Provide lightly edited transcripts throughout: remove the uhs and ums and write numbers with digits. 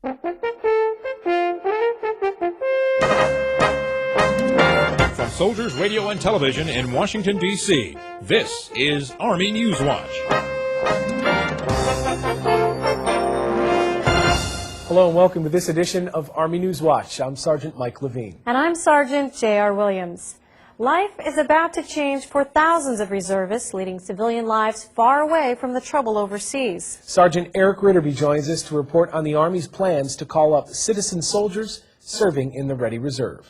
From Soldiers Radio and Television in Washington, D.C., this is Army Newswatch. Hello and welcome to this edition of Army Newswatch. I'm Sergeant Mike Levine. And I'm Sergeant J.R. Williams. Life is about to change for thousands of reservists, leading civilian lives far away from the trouble overseas. Sergeant Eric Ritterby joins us to report on the Army's plans to call up citizen soldiers serving in the Ready Reserve.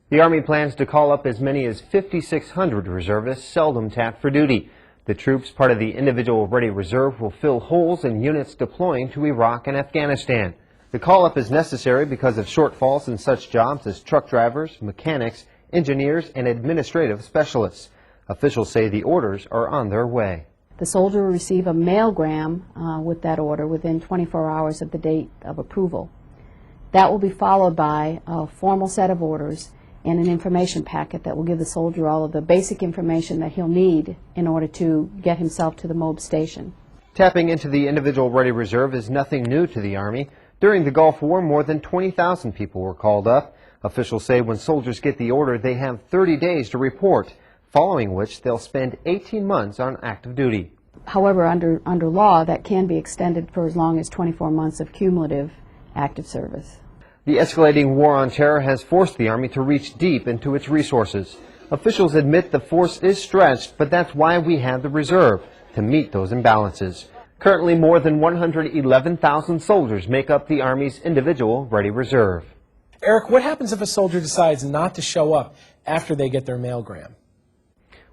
The Army plans to call up as many as 5,600 reservists seldom tapped for duty. The troops, part of the individual Ready Reserve, will fill holes in units deploying to Iraq and Afghanistan. The call-up is necessary because of shortfalls in such jobs as truck drivers, mechanics, engineers, and administrative specialists. Officials say the orders are on their way. The soldier will receive a mailgram with that order within 24 hours of the date of approval. That will be followed by a formal set of orders and an information packet that will give the soldier all of the basic information that he'll need in order to get himself to the MOB station. Tapping into the individual Ready Reserve is nothing new to the Army. During the Gulf War, more than 20,000 people were called up. Officials say when soldiers get the order, they have 30 days to report, following which they'll spend 18 months on active duty. However, under law, that can be extended for as long as 24 months of cumulative active service. The escalating war on terror has forced the Army to reach deep into its resources. Officials admit the force is stretched, but that's why we have the reserve, to meet those imbalances. Currently, more than 111,000 soldiers make up the Army's individual Ready Reserve. Eric, what happens if a soldier decides not to show up after they get their mailgram?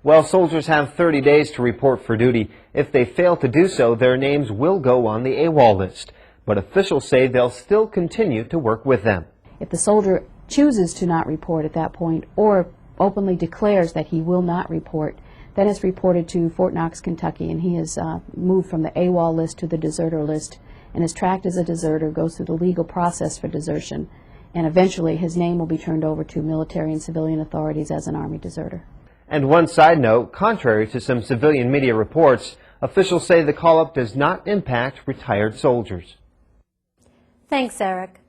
Well, soldiers have 30 days to report for duty. If they fail to do so, their names will go on the AWOL list. But officials say they'll still continue to work with them. If the soldier chooses to not report at that point or openly declares that he will not report, then it's reported to Fort Knox, Kentucky, and he is moved from the AWOL list to the deserter list and is tracked as a deserter, goes through the legal process for desertion, and eventually his name will be turned over to military and civilian authorities as an Army deserter. And one side note, contrary to some civilian media reports, officials say the call-up does not impact retired soldiers. Thanks, Eric.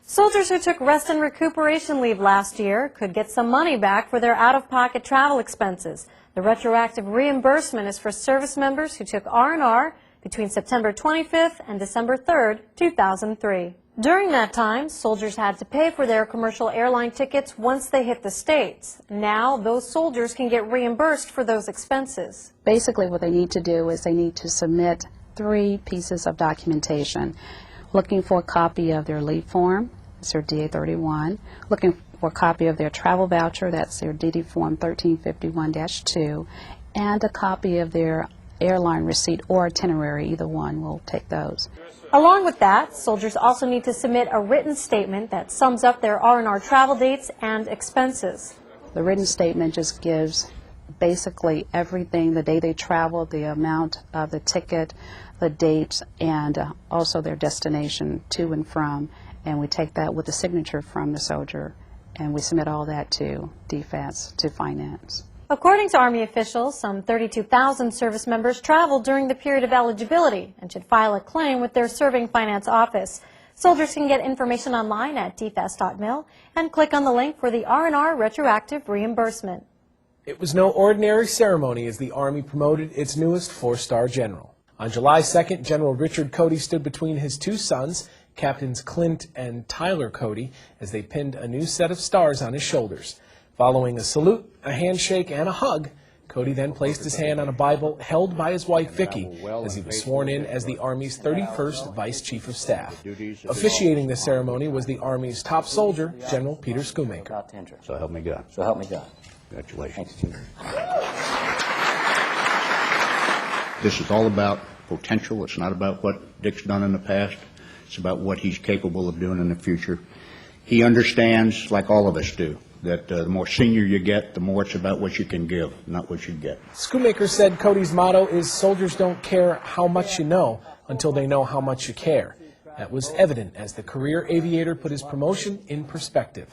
Soldiers who took rest and recuperation leave last year could get some money back for their out-of-pocket travel expenses. The retroactive reimbursement is for service members who took R&R between September 25th and December 3rd, 2003. During that time, soldiers had to pay for their commercial airline tickets once they hit the States. Now, those soldiers can get reimbursed for those expenses. Basically, what they need to do is they need to submit 3 pieces of documentation. Looking for a copy of their leave form, that's their DA-31. Looking for a copy of their travel voucher, that's their DD form 1351-2. And a copy of their airline receipt or itinerary, either one, we'll take those. Along with that, soldiers also need to submit a written statement that sums up their R&R travel dates and expenses. The written statement just gives basically everything, the day they traveled, the amount of the ticket, the dates, and also their destination to and from, and we take that with the signature from the soldier, and we submit all that to DFAS, to finance. According to Army officials, some 32,000 service members traveled during the period of eligibility and should file a claim with their serving finance office. Soldiers can get information online at dfas.mil and click on the link for the R&R retroactive reimbursement. It was no ordinary ceremony as the Army promoted its newest 4-star general. On July 2nd, General Richard Cody stood between his 2 sons, Captains Clint and Tyler Cody, as they pinned a new set of stars on his shoulders. Following a salute, a handshake, and a hug, Cody then placed his hand on a Bible held by his wife, Vicki, as he was sworn in as the Army's 31st Vice Chief of Staff. Officiating the ceremony was the Army's top soldier, General Peter Schoonmaker. So help me God. So help me God. Congratulations. Thanks, Chief. This is all about potential. It's not about what Dick's done in the past. It's about what he's capable of doing in the future. He understands, like all of us do, that the more senior you get, the more it's about what you can give, not what you get. Schoonmaker said Cody's motto is soldiers don't care how much you know until they know how much you care. That was evident as the career aviator put his promotion in perspective.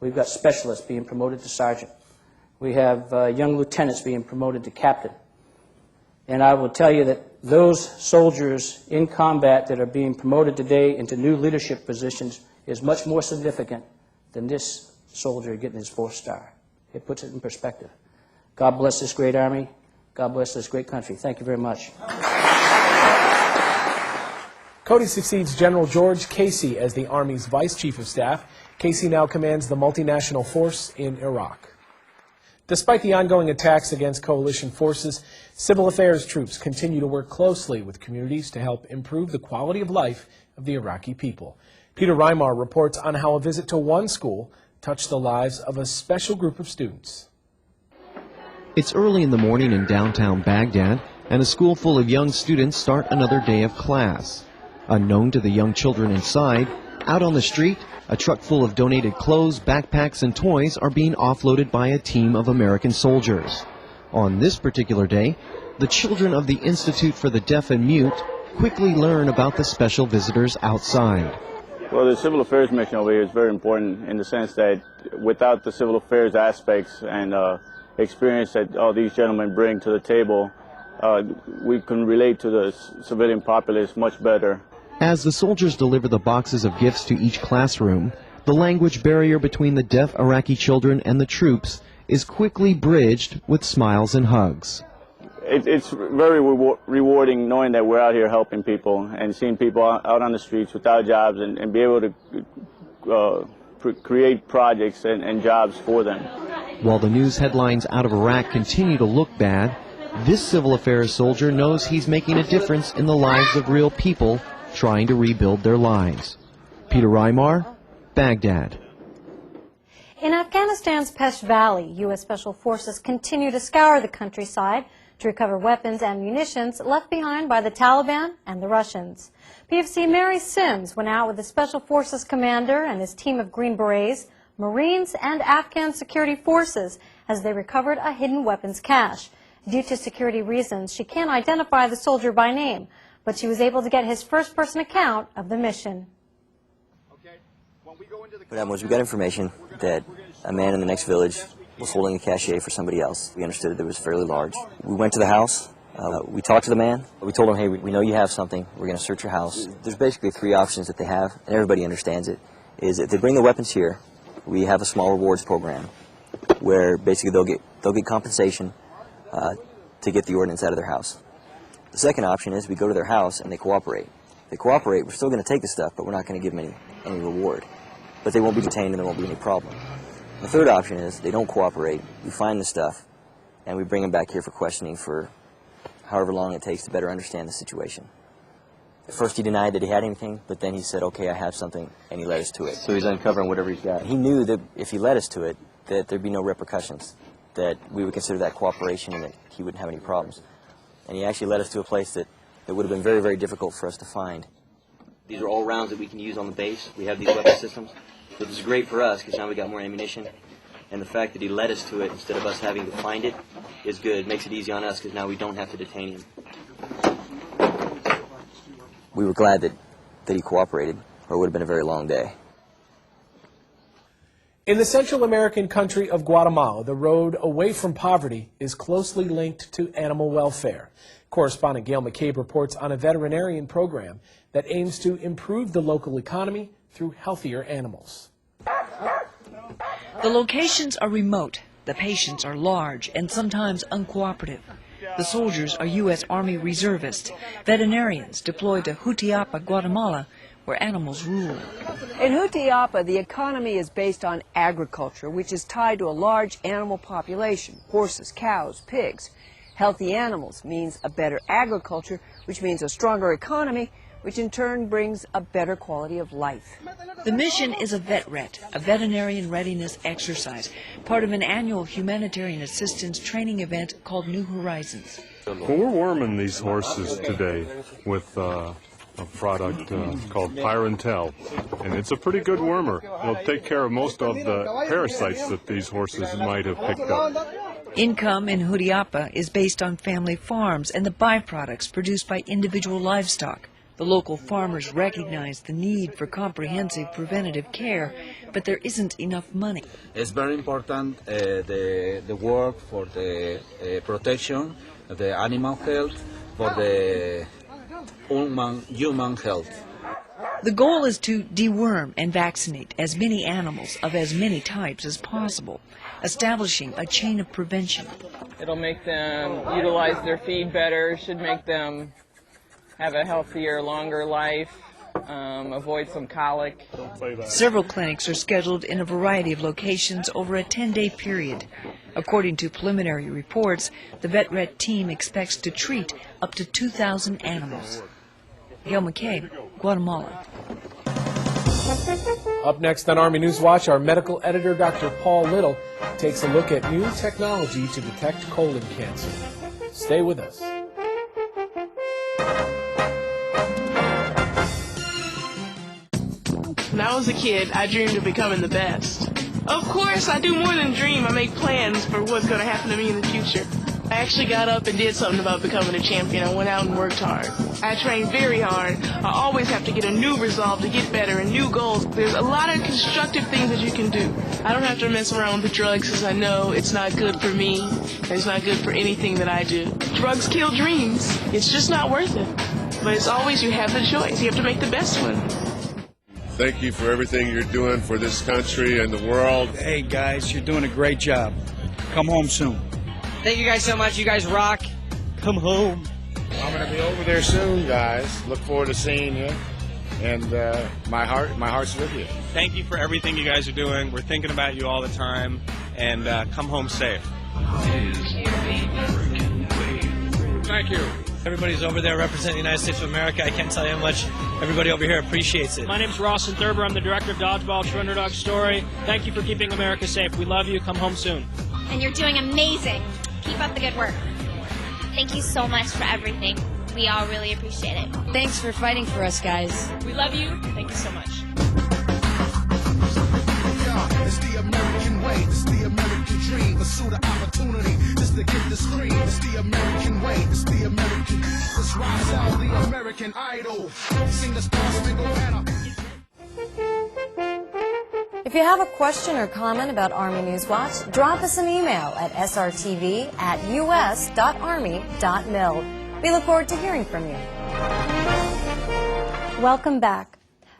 We've got specialists being promoted to sergeant. We have young lieutenants being promoted to captain. And I will tell you that those soldiers in combat that are being promoted today into new leadership positions is much more significant than this soldier getting his 4th star. It puts it in perspective. God bless this great Army. God bless this great country. Thank you very much. Cody succeeds General George Casey as the Army's Vice Chief of Staff. Casey now commands the multinational force in Iraq. Despite the ongoing attacks against coalition forces, civil affairs troops continue to work closely with communities to help improve the quality of life of the Iraqi people. Peter Reimar reports on how a visit to one school touched the lives of a special group of students. It's early in the morning in downtown Baghdad, and a school full of young students start another day of class. Unknown to the young children inside, out on the street, a truck full of donated clothes, backpacks, and toys are being offloaded by a team of American soldiers. On this particular day, the children of the Institute for the Deaf and Mute quickly learn about the special visitors outside. Well, the civil affairs mission over here is very important in the sense that without the civil affairs aspects and experience that all these gentlemen bring to the table, we can relate to the civilian populace much better. As the soldiers deliver the boxes of gifts to each classroom, the language barrier between the deaf Iraqi children and the troops is quickly bridged with smiles and hugs. It's very rewarding knowing that we're out here helping people and seeing people out on the streets without jobs and be able to create projects and jobs for them. While the news headlines out of Iraq continue to look bad, this civil affairs soldier knows he's making a difference in the lives of real people trying to rebuild their lives. Peter Reimar, Baghdad. In Afghanistan's Pesh Valley, U.S. Special Forces continue to scour the countryside to recover weapons and munitions left behind by the Taliban and the Russians. PFC Mary Sims went out with the Special Forces commander and his team of Green Berets, Marines, and Afghan security forces as they recovered a hidden weapons cache. Due to security reasons, she can't identify the soldier by name, but she was able to get his first-person account of the mission. What happened was we got information that a man in the next village was holding a cache for somebody else. We understood that it was fairly large. We went to the house. We talked to the man. We told him, hey, we know you have something. We're going to search your house. There's basically 3 options that they have, and everybody understands it, is if they bring the weapons here, we have a small rewards program where basically they'll get compensation to get the ordnance out of their house. The second option is we go to their house and they cooperate. If they cooperate, we're still going to take the stuff, but we're not going to give them any reward. But they won't be detained and there won't be any problem. The third option is they don't cooperate, we find the stuff, and we bring them back here for questioning for however long it takes to better understand the situation. At first he denied that he had anything, but then he said, okay, I have something, and he led us to it. So he's uncovering whatever he's got. He knew that if he led us to it, that there'd be no repercussions, that we would consider that cooperation and that he wouldn't have any problems. And he actually led us to a place that would have been very, very difficult for us to find. These are all rounds that we can use on the base. We have these weapon systems. This is great for us because now we got more ammunition. And the fact that he led us to it instead of us having to find it is good. It makes it easy on us because now we don't have to detain him. We were glad that he cooperated, or it would have been a very long day. In the Central American country of Guatemala, the road away from poverty is closely linked to animal welfare. Correspondent Gail McCabe reports on a veterinarian program that aims to improve the local economy through healthier animals. The locations are remote, the patients are large and sometimes uncooperative. The soldiers are U.S. Army reservists, veterinarians deployed to Jutiapa, Guatemala, where animals rule. In Jutiapa, the economy is based on agriculture, which is tied to a large animal population, horses, cows, pigs. Healthy animals means a better agriculture, which means a stronger economy, which in turn brings a better quality of life. The mission is a VetRet, a veterinarian readiness exercise, part of an annual humanitarian assistance training event called New Horizons. Well, we're worming these horses today with a product called Pyrantel, and it's a pretty good wormer. It'll take care of most of the parasites that these horses might have picked up. Income in Jutiapa is based on family farms and the byproducts produced by individual livestock. The local farmers recognize the need for comprehensive preventative care, but there isn't enough money. It's very important the work for the protection the animal health, for the human health. The goal is to deworm and vaccinate as many animals of as many types as possible, establishing a chain of prevention. It'll make them utilize their feed better, should make them have a healthier, longer life, avoid some colic. Several clinics are scheduled in a variety of locations over a 10-day period. According to preliminary reports, the VetRed team expects to treat up to 2,000 animals. Gail McKay, Guatemala. Up next on Army Newswatch, our medical editor, Dr. Paul Little, takes a look at new technology to detect colon cancer. Stay with us. When I was a kid, I dreamed of becoming the best. Of course, I do more than dream. I make plans for what's going to happen to me in the future. I actually got up and did something about becoming a champion. I went out and worked hard. I trained very hard. I always have to get a new resolve to get better and new goals. There's a lot of constructive things that you can do. I don't have to mess around with the drugs because I know it's not good for me. And it's not good for anything that I do. Drugs kill dreams. It's just not worth it. But it's always you have the choice. You have to make the best one. Thank you for everything you're doing for this country and the world. Hey, guys, you're doing a great job. Come home soon. Thank you guys so much. You guys rock. Come home. I'm going to be over there soon, guys. Look forward to seeing you. And my heart's with you. Thank you for everything you guys are doing. We're thinking about you all the time. And come home safe. Thank you. Everybody's over there representing the United States of America. I can't tell you how much everybody over here appreciates it. My name's Rawson Thurber. I'm the director of Dodgeball, True Underdog Story. Thank you for keeping America safe. We love you. Come home soon. And you're doing amazing. Keep up the good work. Thank you so much for everything. We all really appreciate it. Thanks for fighting for us, guys. We love you. Thank you so much. It's the American way, it's the American dream. Pursue the opportunity just to get the screen. It's the American way, it's the American. Let's rise out the American Idol. Sing the Star Spangled Banner. If you have a question or comment about Army Newswatch, drop us an email at srtv@us.army.mil. We look forward to hearing from you. Welcome back.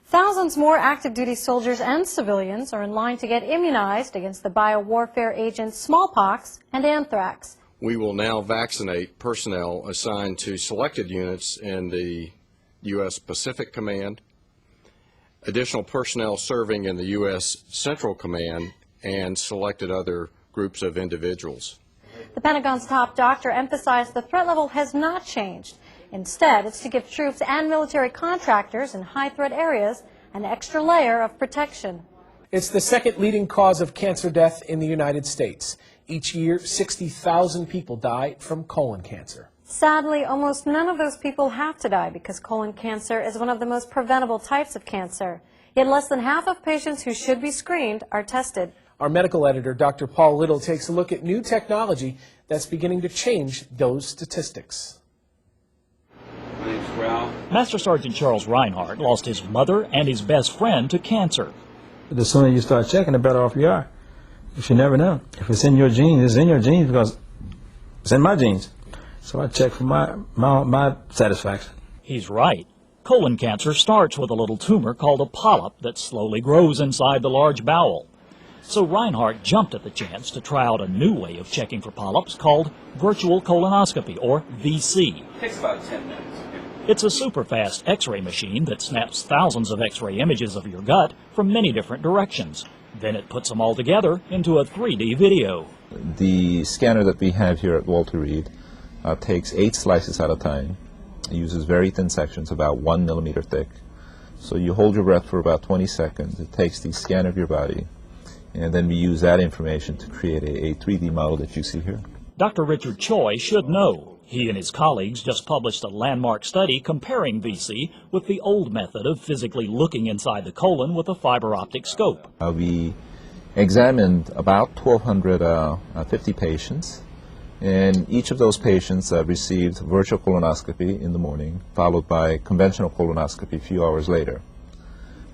Thousands more active duty soldiers and civilians are in line to get immunized against the biowarfare agents smallpox and anthrax. We will now vaccinate personnel assigned to selected units in the U.S. Pacific Command, additional personnel serving in the U.S. Central Command, and selected other groups of individuals. The Pentagon's top doctor emphasized the threat level has not changed. Instead, it's to give troops and military contractors in high-threat areas an extra layer of protection. It's the second leading cause of cancer death in the United States. Each year, 60,000 people die from colon cancer. Sadly, almost none of those people have to die because colon cancer is one of the most preventable types of cancer. Yet less than half of patients who should be screened are tested. Our medical editor, Dr. Paul Little, takes a look at new technology that's beginning to change those statistics. Master Sergeant Charles Reinhardt lost his mother and his best friend to cancer. The sooner you start checking, the better off you are. If you never know. If it's in your genes, it's in your genes because it's in my genes. So I check for my satisfaction. He's right. Colon cancer starts with a little tumor called a polyp that slowly grows inside the large bowel. So Reinhardt jumped at the chance to try out a new way of checking for polyps called virtual colonoscopy, or VC. It takes about 10 minutes. It's a super-fast X-ray machine that snaps thousands of X-ray images of your gut from many different directions. Then it puts them all together into a 3D video. The scanner that we have here at Walter Reed takes 8 slices at a time. It uses very thin sections, about 1 millimeter thick. So you hold your breath for about 20 seconds. It takes the scan of your body, and then we use that information to create a 3D model that you see here. Dr. Richard Choi should know. He and his colleagues just published a landmark study comparing VC with the old method of physically looking inside the colon with a fiber optic scope. We examined about 1,250 patients, and each of those patients received virtual colonoscopy in the morning, followed by conventional colonoscopy a few hours later.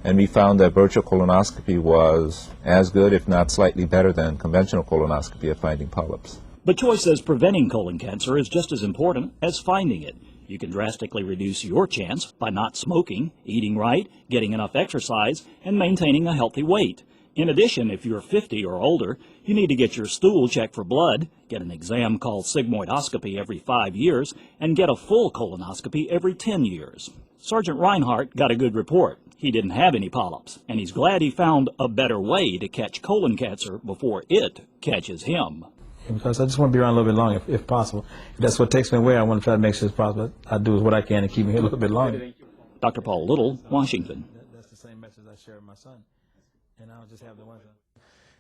And we found that virtual colonoscopy was as good, if not slightly better, than conventional colonoscopy at finding polyps. But Choi says preventing colon cancer is just as important as finding it. You can drastically reduce your chance by not smoking, eating right, getting enough exercise, and maintaining a healthy weight. In addition, if you're 50 or older, you need to get your stool checked for blood, get an exam called sigmoidoscopy every 5 years, and get a full colonoscopy every 10 years. Sergeant Reinhardt got a good report. He didn't have any polyps, and he's glad he found a better way to catch colon cancer before it catches him. Because I just want to be around a little bit longer, if possible. If that's what takes me away, I want to try to make sure it's possible. I do what I can to keep me here a little bit longer. Dr. Paul Little, Washington. That's the same message I share with my son. And I'll just have the one.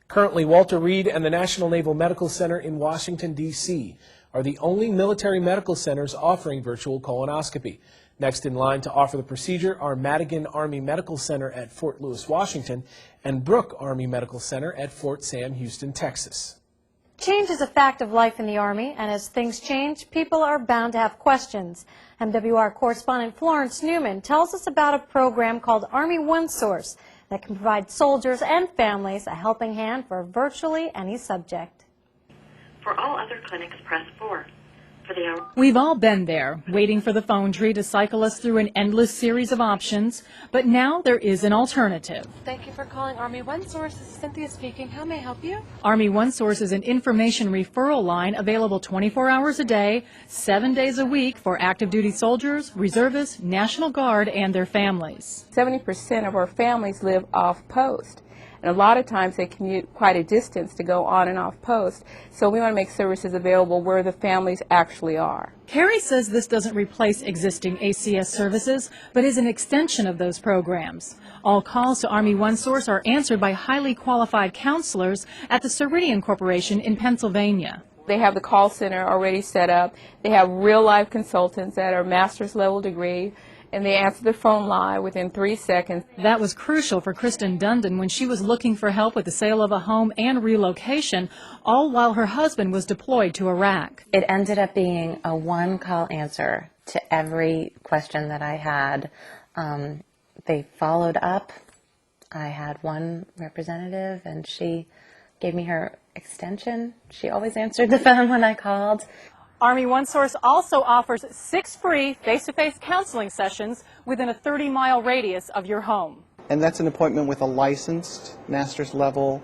Currently, Walter Reed and the National Naval Medical Center in Washington, D.C. are the only military medical centers offering virtual colonoscopy. Next in line to offer the procedure are Madigan Army Medical Center at Fort Lewis, Washington, and Brooke Army Medical Center at Fort Sam Houston, Texas. Change is a fact of life in the Army, and as things change, people are bound to have questions. MWR correspondent Florence Newman tells us about a program called Army OneSource that can provide soldiers and families a helping hand for virtually any subject. For all other clinics, press 4. We've all been there, waiting for the phone tree to cycle us through an endless series of options, but now there is an alternative. Thank you for calling Army OneSource. This is Cynthia speaking. How may I help you? Army OneSource is an information referral line available 24 hours a day, 7 days a week for active duty soldiers, reservists, National Guard, and their families. 70% of our families live off post. And a lot of times they commute quite a distance to go on and off post. So we want to make services available where the families actually are. Carrie says this doesn't replace existing ACS services, but is an extension of those programs. All calls to Army OneSource are answered by highly qualified counselors at the Ceridian Corporation in Pennsylvania. They have the call center already set up. They have real-life consultants that are master's level degree, and they answer the phone live within 3 seconds. That was crucial for Kristen Dundon when she was looking for help with the sale of a home and relocation, all while her husband was deployed to Iraq. It ended up being a one-call answer to every question that I had. They followed up. I had one representative, and she gave me her extension. She always answered the phone when I called. Army OneSource also offers 6 free face-to-face counseling sessions within a 30-mile radius of your home. And that's an appointment with a licensed master's level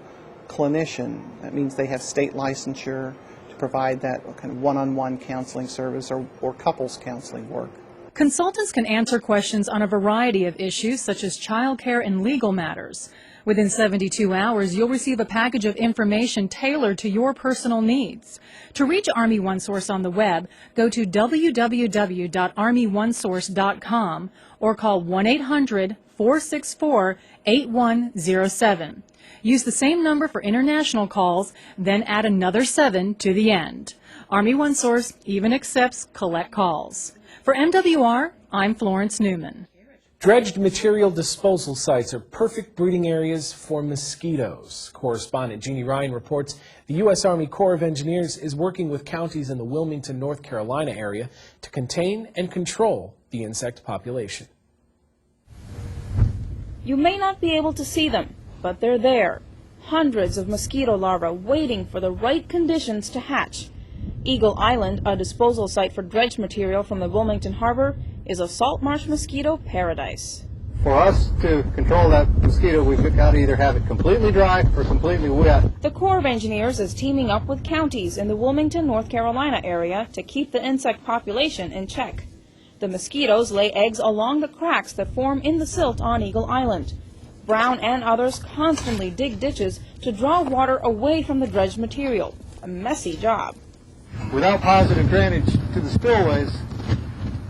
clinician. That means they have state licensure to provide that kind of one-on-one counseling service or couples counseling work. Consultants can answer questions on a variety of issues such as child care and legal matters. Within 72 hours, you'll receive a package of information tailored to your personal needs. To reach Army OneSource on the web, go to www.armyonesource.com or call 1-800-464-8107. Use the same number for international calls, then add another 7 to the end. Army OneSource even accepts collect calls. For MWR, I'm Florence Newman. Dredged material disposal sites are perfect breeding areas for mosquitoes. Correspondent Jeannie Ryan reports the U.S. Army Corps of Engineers is working with counties in the Wilmington, North Carolina area to contain and control the insect population. You may not be able to see them, but they're there. Hundreds of mosquito larvae waiting for the right conditions to hatch. Eagle Island, a disposal site for dredged material from the Wilmington Harbor, is a salt marsh mosquito paradise. For us to control that mosquito, we've got to either have it completely dry or completely wet. The Corps of Engineers is teaming up with counties in the Wilmington, North Carolina area to keep the insect population in check. The mosquitoes lay eggs along the cracks that form in the silt on Eagle Island. Brown and others constantly dig ditches to draw water away from the dredged material. A messy job. Without positive drainage to the spillways,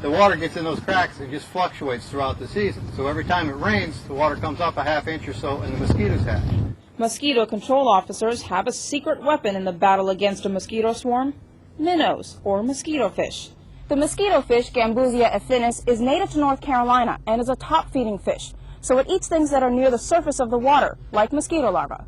the water gets in those cracks and just fluctuates throughout the season. So every time it rains, the water comes up a half inch or so and the mosquitoes hatch. Mosquito control officers have a secret weapon in the battle against a mosquito swarm: minnows, or mosquito fish. The mosquito fish, Gambusia affinis, is native to North Carolina and is a top-feeding fish, so it eats things that are near the surface of the water, like mosquito larvae.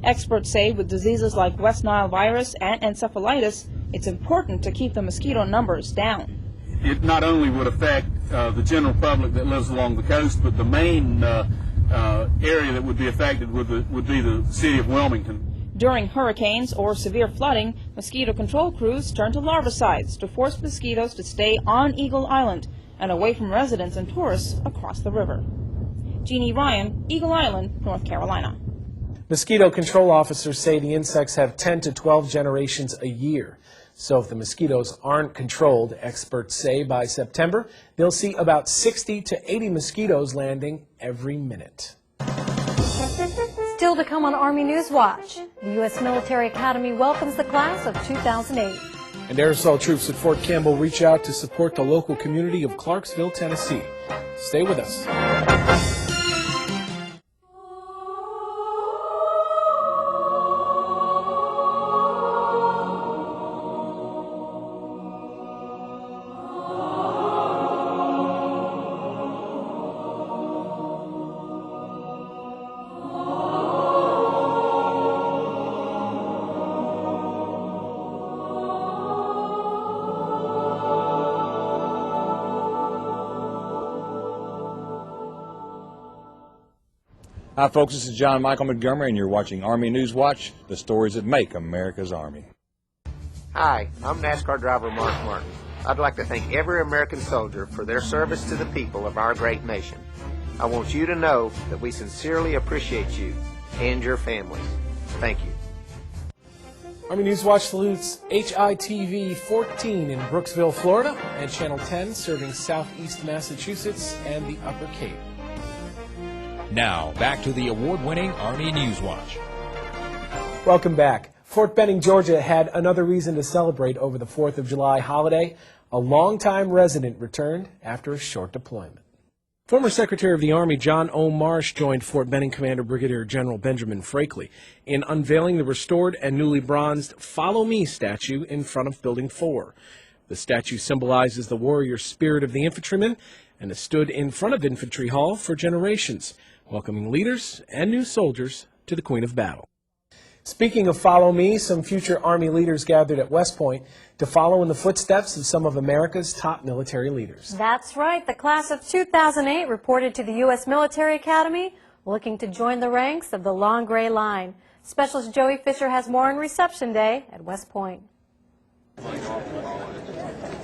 Experts say with diseases like West Nile virus and encephalitis, it's important to keep the mosquito numbers down. It not only would affect the general public that lives along the coast, but the main area that would be affected would be the city of Wilmington. During hurricanes or severe flooding, Mosquito control crews turn to larvicides to force mosquitoes to stay on Eagle Island and away from residents and tourists across the river. Jeannie Ryan, Eagle Island, North Carolina. Mosquito control officers say the insects have 10 to 12 generations a year. So if the mosquitoes aren't controlled, experts say by September, they'll see about 60 to 80 mosquitoes landing every minute. Still to come on Army Newswatch, the U.S. Military Academy welcomes the class of 2008. And aerosol troops at Fort Campbell reach out to support the local community of Clarksville, Tennessee. Stay with us. Hi folks, this is John Michael Montgomery and you're watching Army Newswatch, the stories that make America's Army. Hi, I'm NASCAR driver Mark Martin. I'd like to thank every American soldier for their service to the people of our great nation. I want you to know that we sincerely appreciate you and your families. Thank you. Army Newswatch salutes HITV 14 in Brooksville, Florida, and Channel 10 serving southeast Massachusetts and the Upper Cape. Now, back to the award-winning Army Newswatch. Welcome back. Fort Benning, Georgia had another reason to celebrate over the 4th of July holiday. A longtime resident returned after a short deployment. Former Secretary of the Army John O. Marsh joined Fort Benning Commander Brigadier General Benjamin Frakely in unveiling the restored and newly bronzed Follow Me statue in front of Building 4. The statue symbolizes the warrior spirit of the infantryman and has stood in front of Infantry Hall for generations, welcoming leaders and new soldiers to the Queen of Battle. Speaking of Follow Me, some future Army leaders gathered at West Point to follow in the footsteps of some of America's top military leaders. That's right. The class of 2008 reported to the U.S. Military Academy looking to join the ranks of the Long Gray Line. Specialist Joey Fisher has more on reception day at West Point.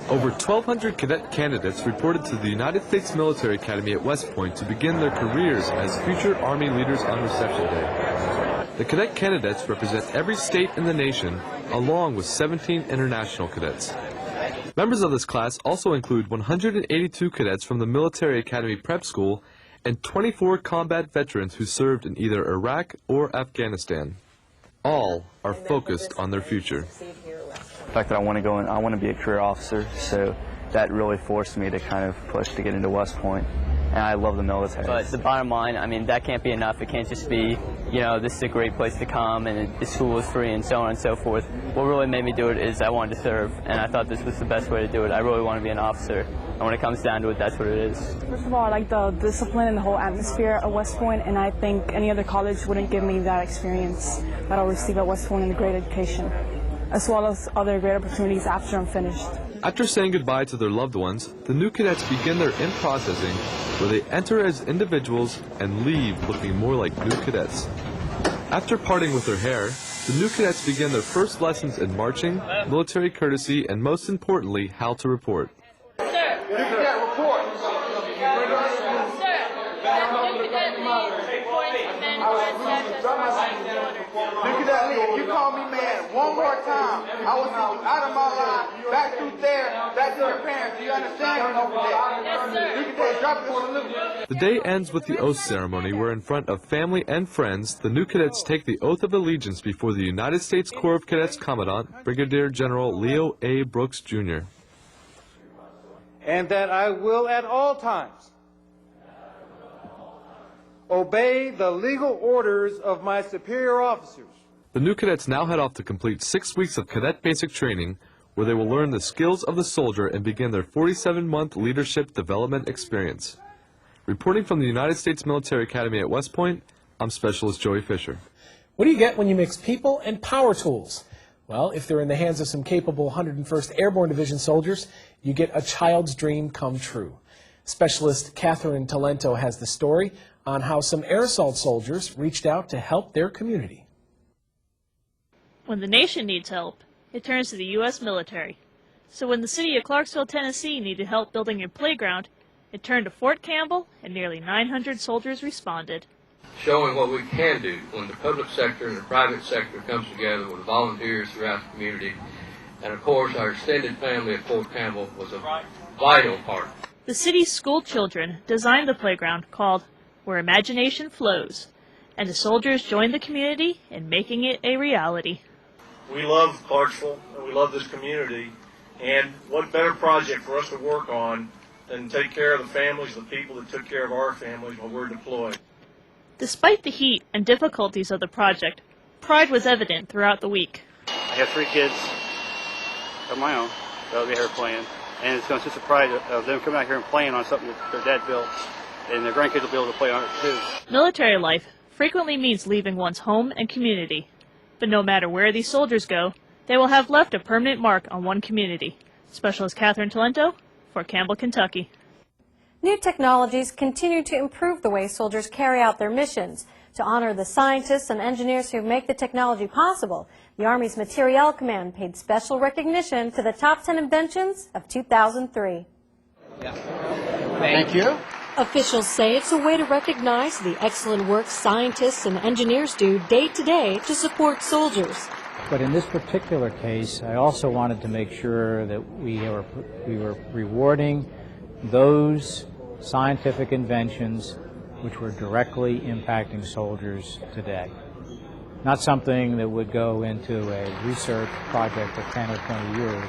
Over 1,200 cadet candidates reported to the United States Military Academy at West Point to begin their careers as future Army leaders on reception day. The cadet candidates represent every state in the nation, along with 17 international cadets. Members of this class also include 182 cadets from the Military Academy Prep School and 24 combat veterans who served in either Iraq or Afghanistan. All are focused on their future. The fact that I want to go in, I want to be a career officer, so that really forced me to kind of push to get into West Point. And I love the military. But the bottom line, I mean, that can't be enough. It can't just be, you know, this is a great place to come and the school is free and so on and so forth. What really made me do it is I wanted to serve, and I thought this was the best way to do it. I really want to be an officer, and when it comes down to it, that's what it is. First of all, I like the discipline and the whole atmosphere at West Point, and I think any other college wouldn't give me that experience that I'll receive at West Point in a great education, as well as other great opportunities after I'm finished. After saying goodbye to their loved ones, the new cadets begin their in-processing, where they enter as individuals and leave looking more like new cadets. After parting with their hair, the new cadets begin their first lessons in marching, military courtesy, and most importantly, how to report. If you call me man one more time, I will send you out of my line, back through there, back to your parents. Do you understand? Yes, sir. Drop this. The day ends with the oath ceremony, where in front of family and friends, the new cadets take the oath of allegiance before the United States Corps of Cadets Commandant, Brigadier General Leo A. Brooks, Jr. And that I will at all times obey the legal orders of my superior officers. The new cadets now head off to complete 6 weeks of cadet basic training, where they will learn the skills of the soldier and begin their 47-month leadership development experience. Reporting from the United States Military Academy at West Point, I'm Specialist Joey Fisher. What do you get when you mix people and power tools? Well, if they're in the hands of some capable 101st Airborne Division soldiers, you get a child's dream come true. Specialist Catherine Talento has the story on how some air assault soldiers reached out to help their community. When the nation needs help, it turns to the U.S. military. So when the city of Clarksville, Tennessee needed help building a playground, it turned to Fort Campbell, and nearly 900 soldiers responded. Showing what we can do when the public sector and the private sector comes together with volunteers throughout the community. And of course, our extended family at Fort Campbell was a vital part. The city's school children designed the playground called Where Imagination Flows, and the soldiers joined the community in making it a reality. We love Clarksville, and we love this community, and what better project for us to work on than take care of the families, the people that took care of our families while we're deployed. Despite the heat and difficulties of the project, pride was evident throughout the week. I have 3 kids of my own that'll be here playing, and it's going to be a surprise of them coming out here and playing on something that their dad built, and their grandkids will be able to play on it too. Military life frequently means leaving one's home and community, but no matter where these soldiers go, they will have left a permanent mark on one community. Specialist Catherine Talento, Fort Campbell, Kentucky. New technologies continue to improve the way soldiers carry out their missions. To honor the scientists and engineers who make the technology possible, the Army's Materiel Command paid special recognition to the top 10 inventions of 2003. Thank you. Officials say it's a way to recognize the excellent work scientists and engineers do day to day to support soldiers. But in this particular case, I also wanted to make sure that we were rewarding those scientific inventions which were directly impacting soldiers today. Not something that would go into a research project for 10 or 20 years,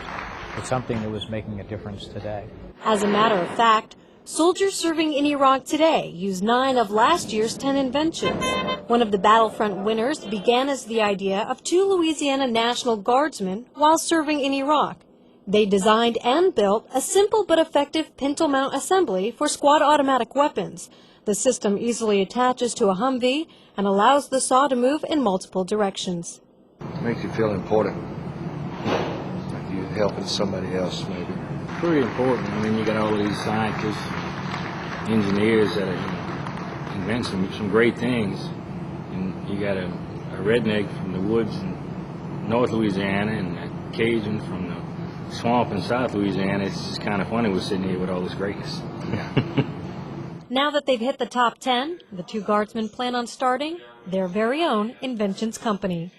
but something that was making a difference today. As a matter of fact, soldiers serving in Iraq today use 9 of last year's 10 inventions. One of the battlefront winners began as the idea of 2 Louisiana National Guardsmen while serving in Iraq. They designed and built a simple but effective pintle mount assembly for squad automatic weapons. The system easily attaches to a Humvee and allows the saw to move in multiple directions. It makes you feel important, like you're helping somebody else maybe. Pretty important. I mean, you got all these scientists, engineers that are invent some great things, and you got a redneck from the woods in North Louisiana and a Cajun from the swamp in South Louisiana. It's just kind of funny we're sitting here with all this greatness. Now that they've hit the top 10, the 2 guardsmen plan on starting their very own inventions company.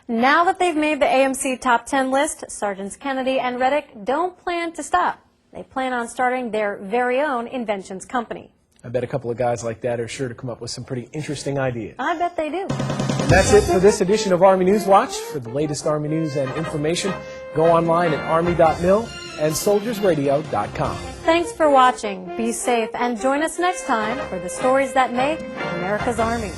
Now that they've made the AMC top 10 list, Sergeants Kennedy and Reddick don't plan to stop. They plan on starting their very own inventions company. I bet a couple of guys like that are sure to come up with some pretty interesting ideas. I bet they do. And that's it for this edition of Army News Watch. For the latest Army news and information, go online at army.mil and soldiersradio.com. Thanks for watching. Be safe and join us next time for the stories that make America's Army.